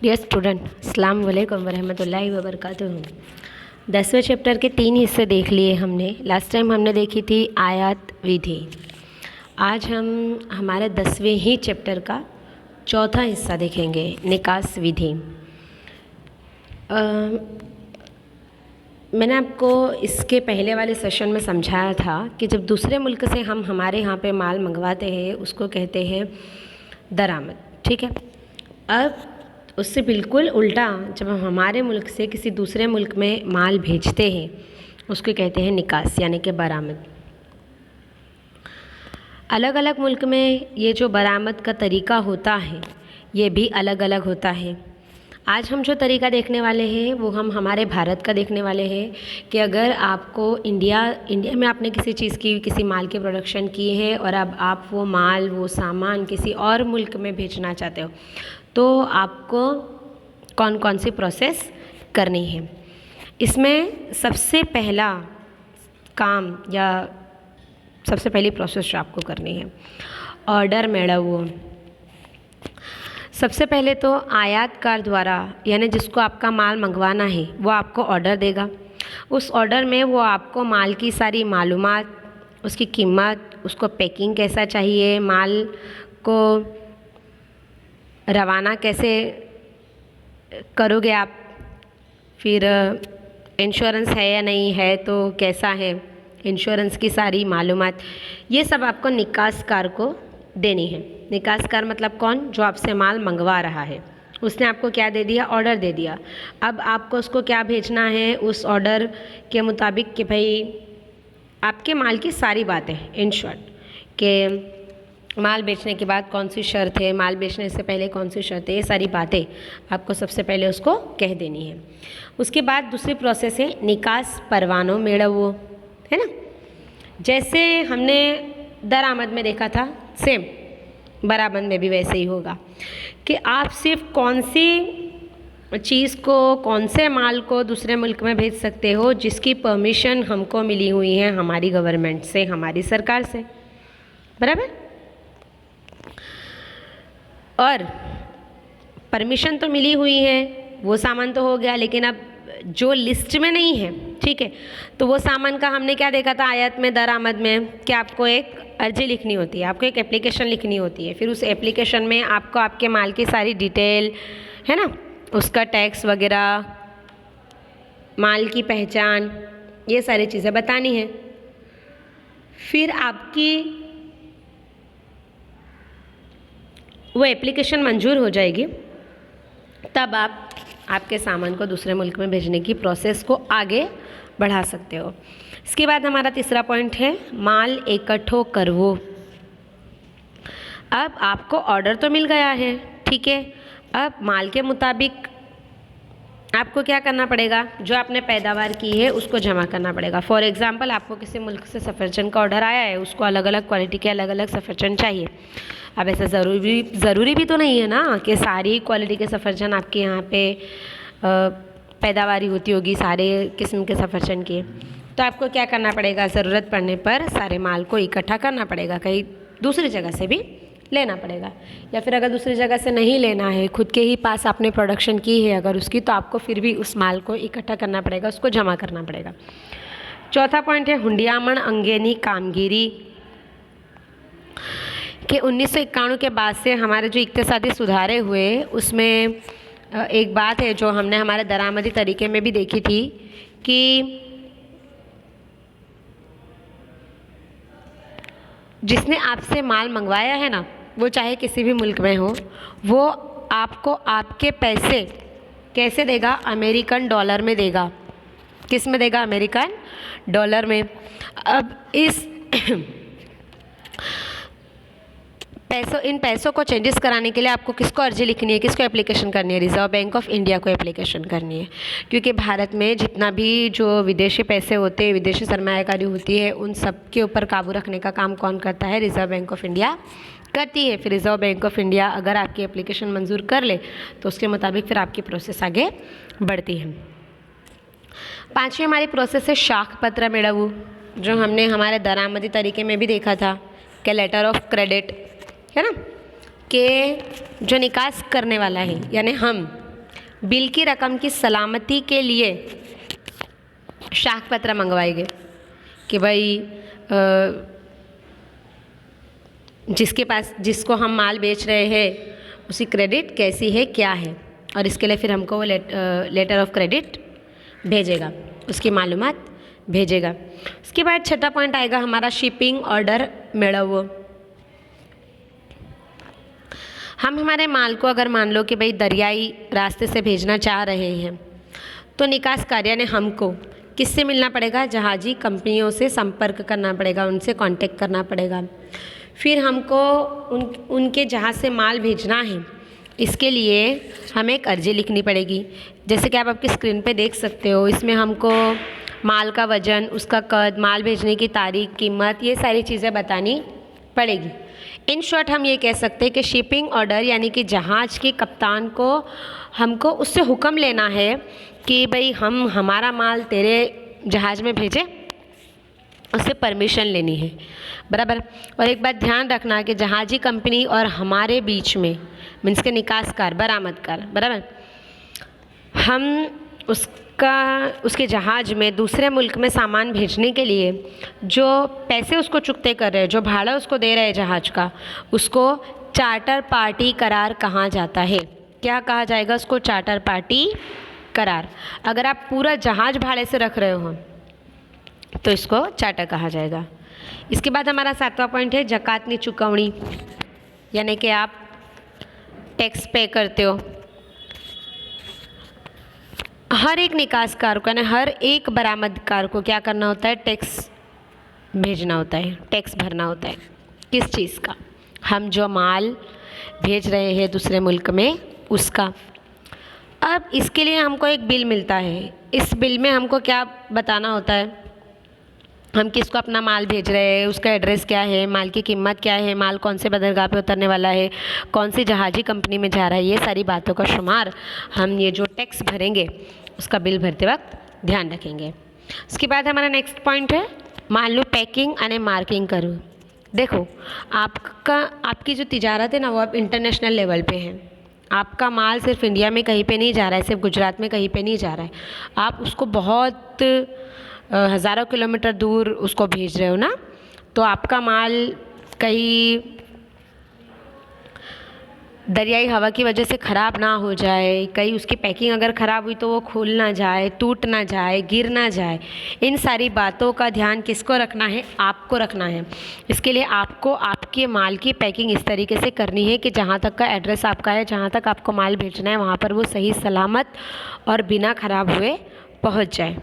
Dear student, अस्सलाम वालेकुम वरहमतुल्लाहि वबरकातुहू। 10वें चैप्टर के 3 हिस्से देख लिए हमने। लास्ट टाइम हमने देखी थी आयात विधि। आज हम हमारे 10वें ही चैप्टर का चौथा हिस्सा देखेंगे, निकास विधि। मैंने आपको इसके पहले वाले सेशन में समझाया था कि जब दूसरे मुल्क से हम हमारे यहाँ पे माल मंगवाते हैं उसको कहते हैं दरामद, ठीक है। अब उससे बिल्कुल उल्टा जब हम हमारे मुल्क से किसी दूसरे मुल्क में माल भेजते हैं उसको कहते हैं निकास यानी कि बरामद। अलग अलग मुल्क में ये जो बरामद का तरीका होता है ये भी अलग अलग होता है। आज हम जो तरीका देखने वाले हैं वो हम हमारे भारत का देखने वाले हैं कि अगर आपको इंडिया में आपने किसी चीज़ की, किसी माल की प्रोडक्शन की है और अब आप वो माल, वो सामान किसी और मुल्क में भेजना चाहते हो तो आपको कौन कौन सी प्रोसेस करनी है। इसमें सबसे पहला काम या सबसे पहली प्रोसेस जो आपको करनी है, ऑर्डर मेळवणं। सबसे पहले तो आयातकार द्वारा यानी जिसको आपका माल मंगवाना है वो आपको ऑर्डर देगा। उस ऑर्डर में वो आपको माल की सारी मालूमात, उसकी कीमत, उसको पैकिंग कैसा चाहिए, माल को रवाना कैसे करोगे आप, फिर इंश्योरेंस है या नहीं है तो कैसा है, इंश्योरेंस की सारी मालूमात, ये सब आपको निकासकार को देनी है। निकासकार मतलब कौन? जो आपसे माल मंगवा रहा है। उसने आपको क्या दे दिया? ऑर्डर दे दिया। अब आपको उसको क्या भेजना है उस ऑर्डर के मुताबिक कि भाई आपके माल की सारी बातें, इन शॉर्ट कि माल बेचने के बाद कौन सी शर्त है, माल बेचने से पहले कौन सी शर्त है, ये सारी बातें आपको सबसे पहले उसको कह देनी है। उसके बाद दूसरी प्रोसेस है निकास परवानो मेळवणं, है ना। जैसे हमने दरामद में देखा था, सेम बरामद में भी वैसे ही होगा कि आप सिर्फ कौन सी चीज़ को, कौन से माल को दूसरे मुल्क में भेज सकते हो जिसकी परमिशन हमको मिली हुई है हमारी गवर्नमेंट से, हमारी सरकार से, बराबर। और परमिशन तो मिली हुई है, वो सामान तो हो गया, लेकिन अब जो लिस्ट में नहीं है, ठीक है, तो वो सामान का हमने क्या देखा था आयात में, दरामद में, कि आपको एक अर्जी लिखनी होती है, आपको एक एप्लीकेशन लिखनी होती है। फिर उस एप्लीकेशन में आपको आपके माल की सारी डिटेल, है ना, उसका टैक्स वगैरह, माल की पहचान, ये सारी चीज़ें बतानी है। फिर आपकी वो एप्लीकेशन मंजूर हो जाएगी, तब आप आपके सामान को दूसरे मुल्क में भेजने की प्रोसेस को आगे बढ़ा सकते हो। इसके बाद हमारा तीसरा पॉइंट है माल इकट्ठो करवो। अब आपको ऑर्डर तो मिल गया है, ठीक है, अब माल के मुताबिक आपको क्या करना पड़ेगा? जो आपने पैदावार की है उसको जमा करना पड़ेगा। फॉर एग्जांपल आपको किसी मुल्क से सफ़रचंद का ऑर्डर आया है, उसको अलग अलग क्वालिटी के अलग अलग सफ़रचंद चाहिए। अब ऐसा ज़रूरी भी तो नहीं है ना कि सारी क्वालिटी के सफ़रचंद आपके यहाँ पे पैदावारी होती होगी सारे किस्म के सफ़रचंद की। तो आपको क्या करना पड़ेगा? ज़रूरत पड़ने पर सारे माल को इकट्ठा करना पड़ेगा, कहीं दूसरी जगह से भी लेना पड़ेगा, या फिर अगर दूसरी जगह से नहीं लेना है, खुद के ही पास आपने प्रोडक्शन की है अगर उसकी, तो आपको फिर भी उस माल को इकट्ठा करना पड़ेगा, उसको जमा करना पड़ेगा। चौथा पॉइंट है हुंडियामण अंगेनी कामगिरी, कि 1991 के बाद से हमारे जो इक्तिसादी सुधारे हुए उसमें एक बात है जो हमने हमारे दरामदी तरीके में भी देखी थी कि जिसने आपसे माल मंगवाया है ना, वो चाहे किसी भी मुल्क में हो, वो आपको आपके पैसे कैसे देगा? अमेरिकन डॉलर में देगा। किस में देगा? अमेरिकन डॉलर में। अब इस इन पैसों को चेंजेस कराने के लिए आपको किसको अर्जी लिखनी है, किसको एप्लीकेशन करनी है? रिज़र्व बैंक ऑफ इंडिया को एप्लीकेशन करनी है, क्योंकि भारत में जितना भी जो विदेशी पैसे होते हैं, विदेशी सरमायाकारी होती है, उन सब के ऊपर काबू रखने का काम कौन करता है? रिज़र्व बैंक ऑफ इंडिया करती है। फिर रिज़र्व बैंक ऑफ इंडिया अगर आपकी एप्लीकेशन मंजूर कर ले तो उसके मुताबिक फिर आपकी प्रोसेस आगे बढ़ती है। पाँचवीं हमारी प्रोसेस है शाख पत्र मेळवणं, जो हमने हमारे दरामदी तरीके में भी देखा था कि लेटर ऑफ क्रेडिट, है ना, कि जो निकास करने वाला है यानी हम, बिल की रकम की सलामती के लिए साख पत्र मंगवाएंगे कि भाई जिसको हम माल बेच रहे हैं उसकी क्रेडिट कैसी है, क्या है, और इसके लिए फिर हमको वो लेटर ऑफ क्रेडिट भेजेगा, उसकी मालूमात भेजेगा। उसके बाद छठा पॉइंट आएगा हमारा शिपिंग ऑर्डर मेळवणं। हम हमारे माल को अगर मान लो कि भाई दरियाई रास्ते से भेजना चाह रहे हैं तो निकास कार्य ने हमको किससे मिलना पड़ेगा, जहाजी कंपनियों से संपर्क करना पड़ेगा, उनसे कांटेक्ट करना पड़ेगा। फिर हमको उनके जहाज़ से माल भेजना है, इसके लिए हमें एक अर्जी लिखनी पड़ेगी। जैसे कि आप आपकी स्क्रीन पे देख सकते हो, इसमें हमको माल का वज़न, उसका कद, माल भेजने की तारीख, कीमत, ये सारी चीज़ें बतानी पड़ेगी। इन शॉर्ट हम ये कह सकते हैं कि शिपिंग ऑर्डर यानी कि जहाज़ के कप्तान को हमको उससे हुक्म लेना है कि भाई हम हमारा माल तेरे जहाज़ में भेजें, उससे परमिशन लेनी है, बराबर। और एक बात ध्यान रखना कि जहाजी कंपनी और हमारे बीच में मीन्स के निकासकार, बरामदकार, बराबर, हम उसके जहाज़ में दूसरे मुल्क में सामान भेजने के लिए जो पैसे उसको चुकते कर रहे हैं, जो भाड़ा उसको दे रहे हैं जहाज़ का, उसको चार्टर पार्टी करार कहा जाता है। क्या कहा जाएगा उसको? चार्टर पार्टी करार। अगर आप पूरा जहाज़ भाड़े से रख रहे हो तो इसको चार्टर कहा जाएगा। इसके बाद हमारा सातवां पॉइंट है जकातनी चुकवणी, यानी कि आप टैक्स पे करते हो। हर एक निकासकार को, यानी हर एक बरामदकार को क्या करना होता है? टैक्स भेजना होता है, टैक्स भरना होता है। किस चीज़ का? हम जो माल भेज रहे हैं दूसरे मुल्क में, उसका। अब इसके लिए हमको एक बिल मिलता है। इस बिल में हमको क्या बताना होता है? हम किसको अपना माल भेज रहे हैं, उसका एड्रेस क्या है, माल की कीमत क्या है, माल कौन से बंदरगाह पे उतरने वाला है, कौन सी जहाजी कंपनी में जा रहा है, ये सारी बातों का शुमार हम ये जो टैक्स भरेंगे उसका बिल भरते वक्त ध्यान रखेंगे। उसके बाद हमारा नेक्स्ट पॉइंट है मालનું पैकिंग અને मार्किंग करो। देखो, आपकी जो तिजारत है ना, वो अब इंटरनेशनल लेवल पे है। आपका माल सिर्फ इंडिया में कहीं पे नहीं जा रहा है, सिर्फ गुजरात में कहीं पे नहीं जा रहा है, आप उसको बहुत हज़ारों किलोमीटर दूर उसको भेज रहे हो ना। तो आपका माल कहीं दरियाई हवा की वजह से ख़राब ना हो जाए, कहीं उसकी पैकिंग अगर ख़राब हुई तो वो खुल ना जाए, टूट ना जाए, गिर ना जाए। इन सारी बातों का ध्यान किसको रखना है? आपको रखना है। इसके लिए आपको आपके माल की पैकिंग इस तरीके से करनी है कि जहाँ तक का एड्रेस आपका है, जहाँ तक आपको माल भेजना है, वहाँ पर वो सही सलामत और बिना ख़राब हुए पहुँच जाए।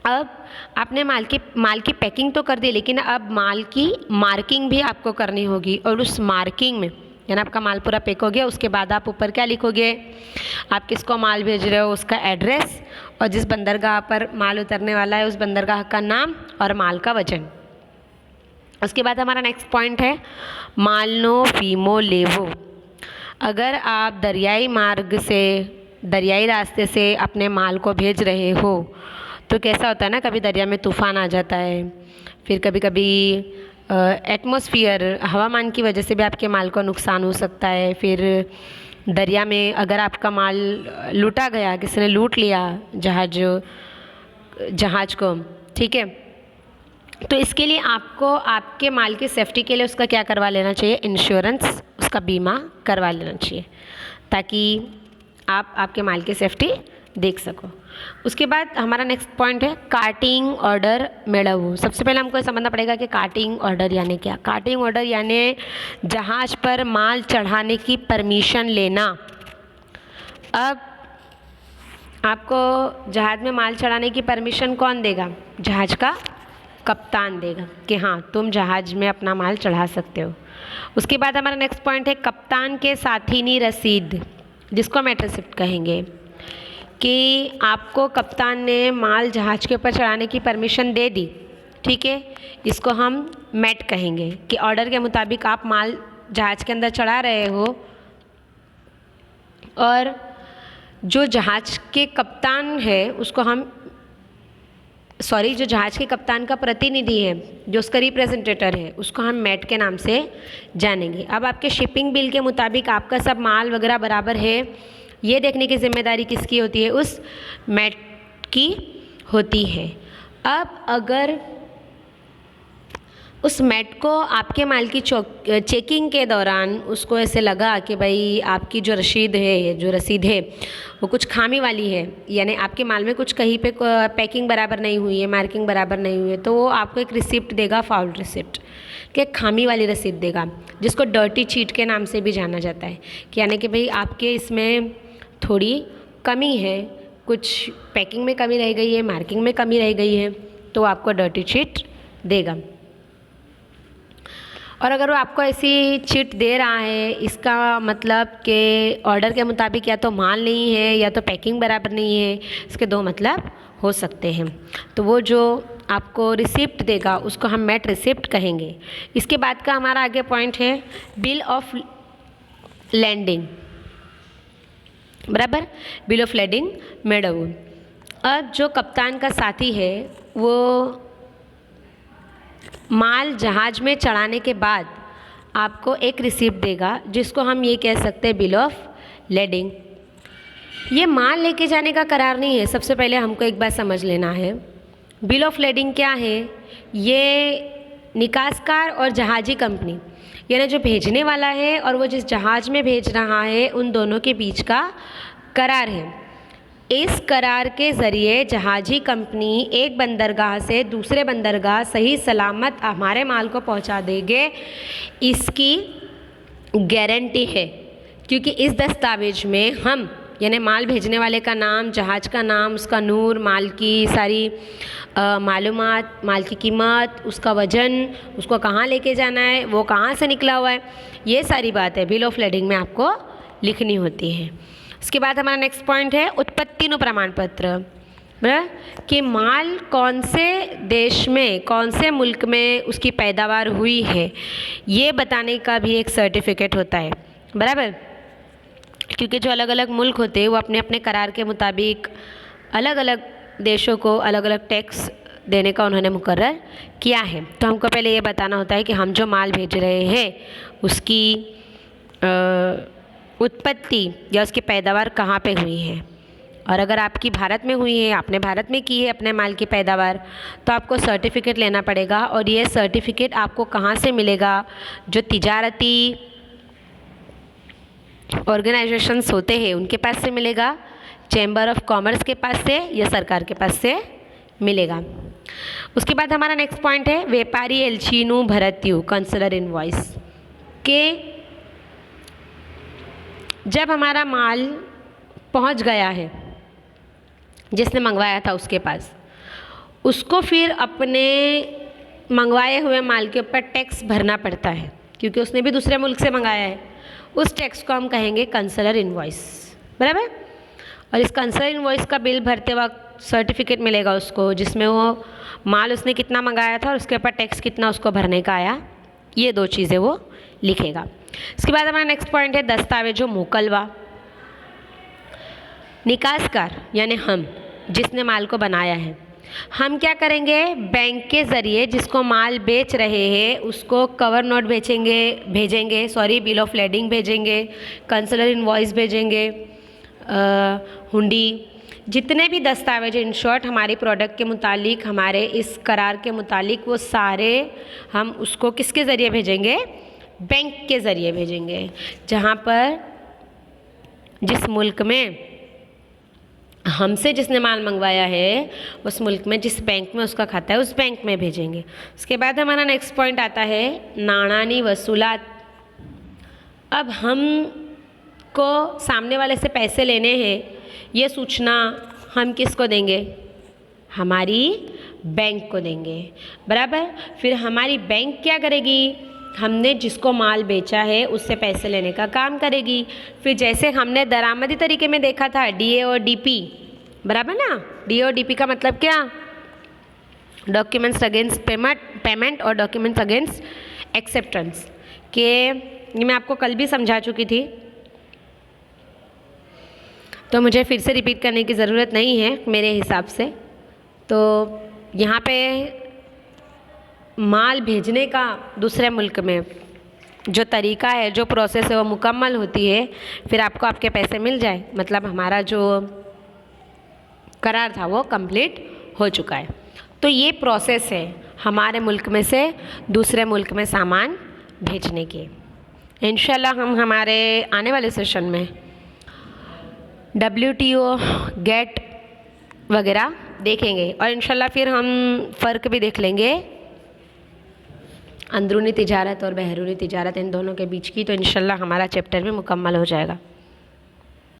अब आपने माल की पैकिंग तो कर दी, लेकिन अब माल की मार्किंग भी आपको करनी होगी। और उस मार्किंग में, यानी आपका माल पूरा पैक हो गया, उसके बाद आप ऊपर क्या लिखोगे? आप किसको माल भेज रहे हो, उसका एड्रेस, और जिस बंदरगाह पर माल उतरने वाला है उस बंदरगाह का नाम और माल का वजन। उसके बाद हमारा नेक्स्ट पॉइंट है मालनो फीमो लेवो। अगर आप दरियाई मार्ग से, दरियाई रास्ते से अपने माल को भेज रहे हो तो कैसा होता है ना, कभी दरिया में तूफ़ान आ जाता है, फिर कभी कभी एटमॉस्फेयर, हवामान की वजह से भी आपके माल को नुकसान हो सकता है। फिर दरिया में अगर आपका माल लूटा गया, किसी ने लूट लिया जहाज को, ठीक है, तो इसके लिए आपको आपके माल की सेफ्टी के लिए उसका क्या करवा लेना चाहिए? इंश्योरेंस, उसका बीमा करवा लेना चाहिए, ताकि आप आपके माल की सेफ्टी देख सको। उसके बाद हमारा नेक्स्ट पॉइंट है कार्टिंग ऑर्डर मेळवणं। सबसे पहले हमको समझना पड़ेगा कि कार्टिंग ऑर्डर यानी क्या। कार्टिंग ऑर्डर यानी जहाज़ पर माल चढ़ाने की परमिशन लेना। अब आपको जहाज़ में माल चढ़ाने की परमिशन कौन देगा? जहाज़ का कप्तान देगा कि हाँ, तुम जहाज़ में अपना माल चढ़ा सकते हो। उसके बाद हमारा नेक्स्ट पॉइंट है कप्तान के साथीनी रसीद, जिसको हम रिसिप्ट कहेंगे, कि आपको कप्तान ने माल जहाज़ के ऊपर चढ़ाने की परमिशन दे दी, ठीक है, इसको हम मैट कहेंगे कि ऑर्डर के मुताबिक आप माल जहाज़ के अंदर चढ़ा रहे हो और जो जहाज़ के कप्तान है उसको हम जो जहाज़ के कप्तान का प्रतिनिधि है, जो उसका रिप्रेजेंटेटर है, उसको हम मैट के नाम से जानेंगे। अब आपके शिपिंग बिल के मुताबिक आपका सब माल वगैरह बराबर है, ये देखने की जिम्मेदारी किसकी होती है? उस मैट की होती है। अब अगर उस मैट को आपके माल की चेकिंग के दौरान उसको ऐसे लगा कि भाई आपकी जो रसीद है वो कुछ खामी वाली है, यानी आपके माल में कुछ कहीं पे पैकिंग बराबर नहीं हुई है, मार्किंग बराबर नहीं हुई है, तो वो आपको एक रिसिप्ट देगा, फाउल रिसिप्ट कि खामी वाली रसीद देगा, जिसको डर्टी चीट के नाम से भी जाना जाता है, कि यानी कि भाई आपके इसमें थोड़ी कमी है, कुछ पैकिंग में कमी रह गई है, मार्किंग में कमी रह गई है, तो आपको डर्टी चीट देगा। और अगर वो आपको ऐसी चिट दे रहा है, इसका मतलब कि ऑर्डर के मुताबिक या तो माल नहीं है या तो पैकिंग बराबर नहीं है, इसके दो मतलब हो सकते हैं। तो वो जो आपको रिसिप्ट देगा उसको हम मैट रिसिप्ट कहेंगे। इसके बाद का हमारा आगे पॉइंट है बिल ऑफ लैंडिंग, बराबर, बिल ऑफ लैंडिंग मेडवुल। अब जो कप्तान का साथी है वो माल जहाज में चढ़ाने के बाद आपको एक रिसिप्ट देगा, जिसको हम ये कह सकते हैं बिल ऑफ लैंडिंग। ये माल लेके जाने का करार नहीं है, सबसे पहले हमको एक बात समझ लेना है। बिल ऑफ लैंडिंग क्या है? ये निकासकार और जहाजी कंपनी, यानी जो भेजने वाला है और वो जिस जहाज में भेज रहा है, उन दोनों के बीच का करार है। इस करार के ज़रिए जहाजी कंपनी एक बंदरगाह से दूसरे बंदरगाह सही सलामत हमारे माल को पहुंचा देंगे, इसकी गारंटी है। क्योंकि इस दस्तावेज में हम, यानी माल भेजने वाले का नाम, जहाज का नाम, उसका नूर, माल की सारी मालूमात, माल की कीमत, उसका वज़न, उसको कहाँ लेके जाना है, वो कहाँ से निकला हुआ है, ये सारी बातें बिल ऑफ लैंडिंग में आपको लिखनी होती है। इसके बाद हमारा नेक्स्ट पॉइंट है उत्पत्तिनु प्रमाण पत्र, बराबर, कि माल कौन से देश में, कौन से मुल्क में उसकी पैदावार हुई है, ये बताने का भी एक सर्टिफिकेट होता है, बराबर। क्योंकि जो अलग अलग मुल्क होते हैं वो अपने अपने करार के मुताबिक अलग अलग देशों को अलग अलग टैक्स देने का उन्होंने मुकर्रर किया है। तो हमको पहले ये बताना होता है कि हम जो माल भेज रहे हैं उसकी उत्पत्ति या उसकी पैदावार कहाँ पे हुई है। और अगर आपकी भारत में हुई है, आपने भारत में की है अपने माल की पैदावार, तो आपको सर्टिफिकेट लेना पड़ेगा। और ये सर्टिफिकेट आपको कहाँ से मिलेगा? जो तिजारती ऑर्गेनाइजेशंस होते हैं उनके पास से मिलेगा, चैम्बर ऑफ कॉमर्स के पास से, या सरकार के पास से मिलेगा। उसके बाद हमारा नेक्स्ट पॉइंट है व्यापारी एल्चीनु भरत्यु कंसलर इनवॉइस, के जब हमारा माल पहुंच गया है जिसने मंगवाया था उसके पास, उसको फिर अपने मंगवाए हुए माल के ऊपर टैक्स भरना पड़ता है, क्योंकि उसने भी दूसरे मुल्क से मंगाया है। उस टैक्स को हम कहेंगे कंसलर इनवॉइस, बराबर। और इस कंसलर इनवॉइस का बिल भरते वक्त सर्टिफिकेट मिलेगा उसको, जिसमें वो माल उसने कितना मंगाया था और उसके ऊपर टैक्स कितना उसको भरने का आया, ये दो चीज़ें वो लिखेगा। इसके बाद हमारा नेक्स्ट पॉइंट है दस्तावेजों मोकलवा। निकासकार यानी हम, जिसने माल को बनाया है, हम क्या करेंगे? बैंक के ज़रिए जिसको माल बेच रहे हैं उसको कवर नोट भेजेंगे, बिल ऑफ लैंडिंग भेजेंगे, कंसलर इनवॉइस भेजेंगे, हुंडी, जितने भी दस्तावेज इन शॉर्ट हमारे प्रोडक्ट के मुतालिक, हमारे इस करार के मुतालिक, वो सारे हम उसको किसके ज़रिए भेजेंगे? बैंक के ज़रिए भेजेंगे, जहाँ पर जिस मुल्क में हमसे जिसने माल मंगवाया है उस मुल्क में जिस बैंक में उसका खाता है उस बैंक में भेजेंगे। उसके बाद हमारा नेक्स्ट पॉइंट आता है नाणानी वसूलात। अब हम को सामने वाले से पैसे लेने हैं, ये सूचना हम किसको देंगे? हमारी बैंक को देंगे, बराबर। फिर हमारी बैंक क्या करेगी? हमने जिसको माल बेचा है उससे पैसे लेने का काम करेगी। फिर जैसे हमने दरामदी तरीके में देखा था डीए और डीपी, बराबर ना। डीए और डीपी का मतलब क्या? डॉक्यूमेंट्स अगेंस्ट पेमेंट और डॉक्यूमेंट्स अगेंस्ट एक्सेप्टेंस, के ये मैं आपको कल भी समझा चुकी थी, तो मुझे फिर से रिपीट करने की ज़रूरत नहीं है मेरे हिसाब से। तो यहाँ पे माल भेजने का दूसरे मुल्क में जो तरीका है, जो प्रोसेस है वो मुकम्मल होती है, फिर आपको आपके पैसे मिल जाए, मतलब हमारा जो करार था वो कंप्लीट हो चुका है। तो ये प्रोसेस है हमारे मुल्क में से दूसरे मुल्क में सामान भेजने की। इंशाल्लाह हम हमारे आने वाले सेशन में WTO गेट वगैरह देखेंगे और इंशाल्लाह फिर हम फ़र्क भी देख लेंगे अंदरूनी तिजारत और बहरूनी तिजारत इन दोनों के बीच की। तो इंशाल्लाह हमारा चैप्टर भी मुकम्मल हो जाएगा।